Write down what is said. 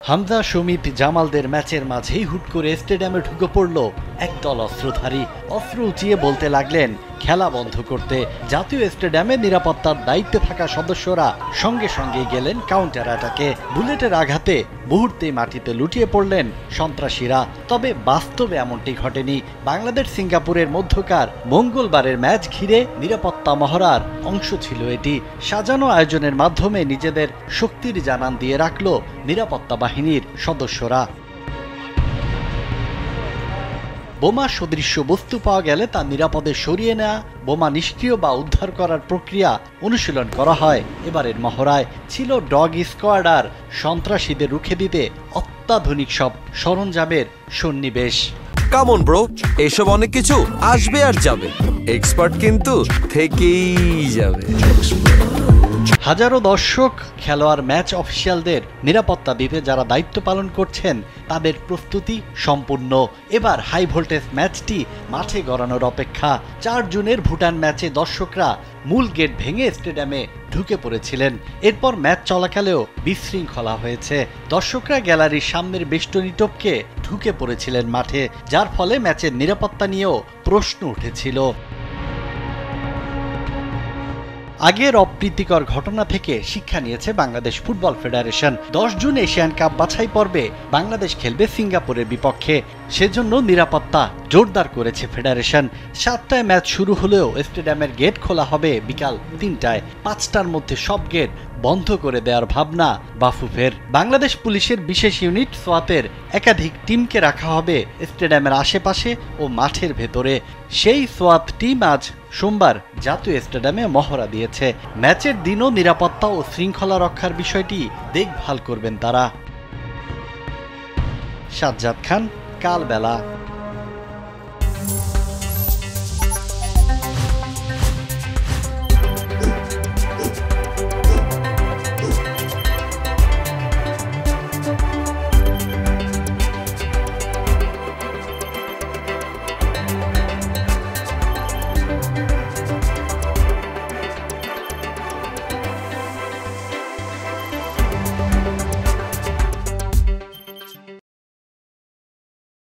হামজা সুমিত জামালদের ম্যাচের মাঝেই হুট করে স্টেডিয়ামে ঢুকে পড়ল একদল অস্ত্রধারী। অস্ত্র উঁচিয়ে বলতে লাগলেন খেলা বন্ধ করতে। জাতীয় স্টেডিয়ামে নিরাপত্তার দায়িত্বে থাকা সদস্যরা সঙ্গে সঙ্গে গেলেন কাউন্টার অ্যাটাকে। বুলেটের আঘাতে মুহূর্তেই মাটিতে লুটিয়ে পড়লেন সন্ত্রাসীরা। তবে বাস্তবে এমনটি ঘটেনি। বাংলাদেশ সিঙ্গাপুরের মধ্যকার মঙ্গলবারের ম্যাচ ঘিরে নিরাপত্তা মহড়ার অংশ ছিল এটি। সাজানো আয়োজনের মাধ্যমে নিজেদের শক্তির জানান দিয়ে রাখল নিরাপত্তা বাহিনীর সদস্যরা। বোমা সদৃশ্য বস্তু পাওয়া গেলে তা নিরাপদে সরিয়ে নেওয়া, বোমা নিষ্ক্রিয় বা উদ্ধার করার প্রক্রিয়া অনুশীলন করা হয়। এবারের মহড়ায় ছিল ডগ স্কোয়াড আর সন্ত্রাসীদের রুখে দিতে অত্যাধুনিক সব সরঞ্জামের সন্নিবেশ। কামন ব্রো, এসব অনেক কিছু আসবে আর যাবে, এক্সপার্ট কিন্তু থেকেই যাবে। হাজারো দর্শক, খেলোয়াড়, ম্যাচ অফিসিয়ালদের নিরাপত্তা দিতে যারা দায়িত্ব পালন করছেন তাদের প্রস্তুতি সম্পূর্ণ। এবার হাই ভোল্টেজ ম্যাচটি মাঠে গড়ানোর অপেক্ষা। 4 জুনের ভুটান ম্যাচে দর্শকরা মূল গেট ভেঙে স্টেডিয়ামে ঢুকে পড়েছিলেন। এরপর ম্যাচ চলাকালেও বিশৃঙ্খলা হয়েছে। দর্শকরা গ্যালারির সামনের বেষ্টনী টপকে ঢুকে পড়েছিলেন মাঠে, যার ফলে ম্যাচের নিরাপত্তা নিয়েও প্রশ্ন উঠেছিল। আগের অপ্রীতিকর ঘটনা থেকে শিক্ষা নিয়েছে Bangladesh football federation. 10 June Asian cup বাছাই পর্বে বাংলাদেশ খেলবে সিঙ্গাপুরের বিপক্ষে। সেজন্য নিরাপত্তা জোরদার করেছে ফেডারেশন। 7টায় ম্যাচ শুরু হলেও স্টেডিয়ামের গেট খোলা হবে বিকাল 3টায়। 5টার মধ্যে সব গেট বন্ধ করে দেওয়ার ভাবনা বাফুফের। বাংলাদেশ পুলিশের বিশেষ ইউনিট সোয়াতের একাধিক টিমকে রাখা হবে স্টেডিয়ামের আশেপাশে ও মাঠের ভেতরে। সেই সোয়াত টিম আজ সোমবার জাতীয় স্টেডিয়ামে মহড়া দিয়েছে। ম্যাচের দিনও নিরাপত্তা ও শৃঙ্খলা রক্ষার বিষয়টি দেখভাল করবেন তারা। সাজ্জাদ খান, কালবেলা।